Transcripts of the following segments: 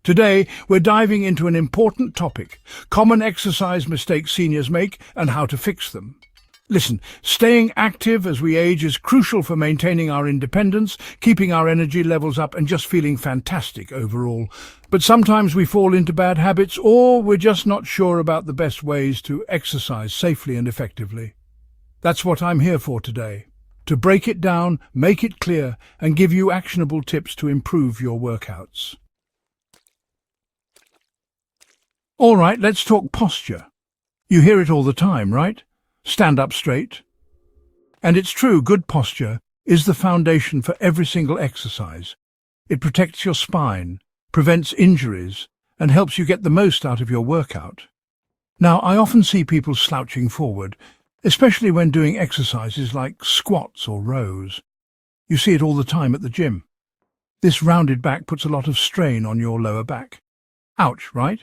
Today, we're diving into an important topic: common exercise mistakes seniors make and how to fix them. Listen, staying active as we age is crucial for maintaining our independence, keeping our energy levels up and just feeling fantastic overall. But sometimes we fall into bad habits, or we're just not sure about the best ways to exercise safely and effectively. That's what I'm here for today, to break it down, make it clear, and give you actionable tips to improve your workouts. All right, let's talk posture. You hear it all the time, right? Stand up straight. And it's true, good posture is the foundation for every single exercise. It protects your spine, prevents injuries, and helps you get the most out of your workout. Now, I often see people slouching forward, especially when doing exercises like squats or rows. You see it all the time at the gym. This rounded back puts a lot of strain on your lower back. Ouch, right?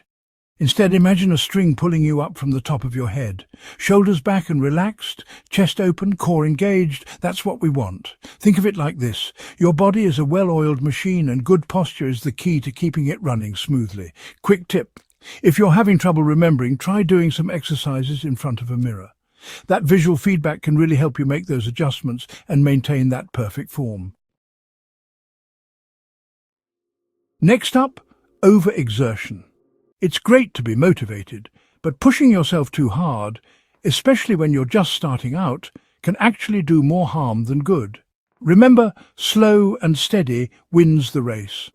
Instead, imagine a string pulling you up from the top of your head. Shoulders back and relaxed, chest open, core engaged. That's what we want. Think of it like this. Your body is a well-oiled machine, and good posture is the key to keeping it running smoothly. Quick tip. If you're having trouble remembering, try doing some exercises in front of a mirror. That visual feedback can really help you make those adjustments and maintain that perfect form. Next up, overexertion. It's great to be motivated, but pushing yourself too hard, especially when you're just starting out, can actually do more harm than good. Remember, slow and steady wins the race.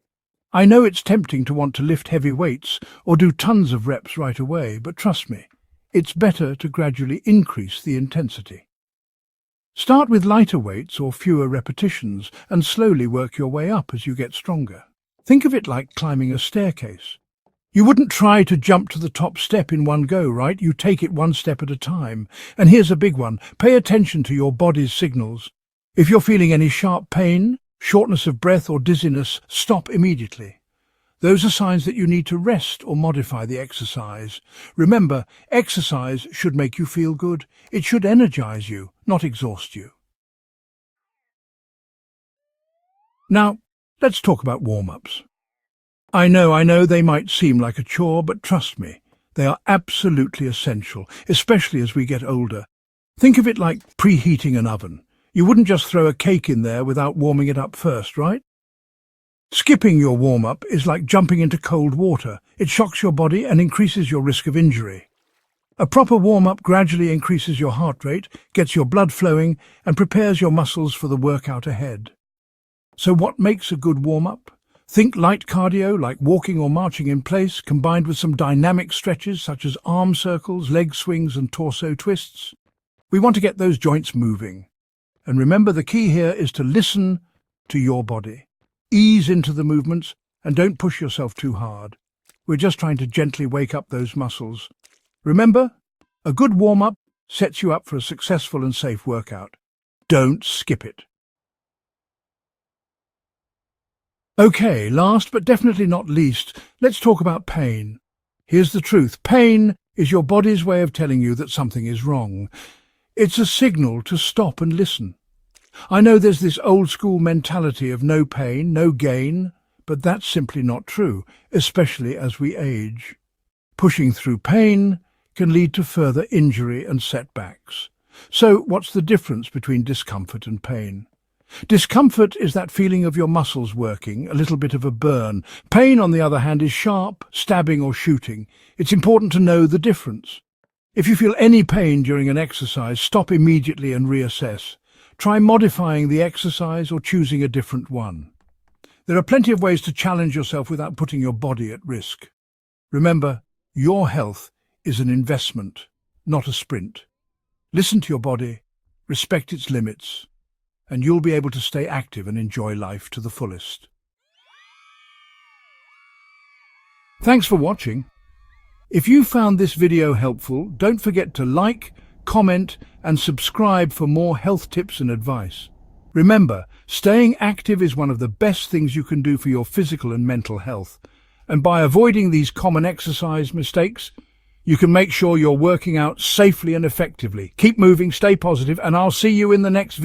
I know it's tempting to want to lift heavy weights or do tons of reps right away, but trust me, it's better to gradually increase the intensity. Start with lighter weights or fewer repetitions and slowly work your way up as you get stronger. Think of it like climbing a staircase. You wouldn't try to jump to the top step in one go, right? You take it one step at a time. And here's a big one. Pay attention to your body's signals. If you're feeling any sharp pain, shortness of breath or dizziness, stop immediately. Those are signs that you need to rest or modify the exercise. Remember, exercise should make you feel good. It should energize you, not exhaust you. Now, let's talk about warm-ups. I know they might seem like a chore, but trust me, they are absolutely essential, especially as we get older. Think of it like preheating an oven. You wouldn't just throw a cake in there without warming it up first, right? Skipping your warm-up is like jumping into cold water. It shocks your body and increases your risk of injury. A proper warm-up gradually increases your heart rate, gets your blood flowing, and prepares your muscles for the workout ahead. So what makes a good warm-up? Think light cardio, like walking or marching in place, combined with some dynamic stretches such as arm circles, leg swings and torso twists. We want to get those joints moving. And remember, the key here is to listen to your body. Ease into the movements and don't push yourself too hard. We're just trying to gently wake up those muscles. Remember, a good warm-up sets you up for a successful and safe workout. Don't skip it. Okay, last but definitely not least, let's talk about pain. Here's the truth. Pain is your body's way of telling you that something is wrong. It's a signal to stop and listen. I know there's this old-school mentality of no pain, no gain, but that's simply not true, especially as we age. Pushing through pain can lead to further injury and setbacks. So what's the difference between discomfort and pain? Discomfort is that feeling of your muscles working, a little bit of a burn. Pain, on the other hand, is sharp, stabbing or shooting. It's important to know the difference. If you feel any pain during an exercise, stop immediately and reassess. Try modifying the exercise or choosing a different one. There are plenty of ways to challenge yourself without putting your body at risk. Remember, your health is an investment, not a sprint. Listen to your body, respect its limits, and you'll be able to stay active and enjoy life to the fullest. Thanks for watching. If you found this video helpful, don't forget to like, comment, and subscribe for more health tips and advice. Remember, staying active is one of the best things you can do for your physical and mental health. And by avoiding these common exercise mistakes, you can make sure you're working out safely and effectively. Keep moving, stay positive, and I'll see you in the next video.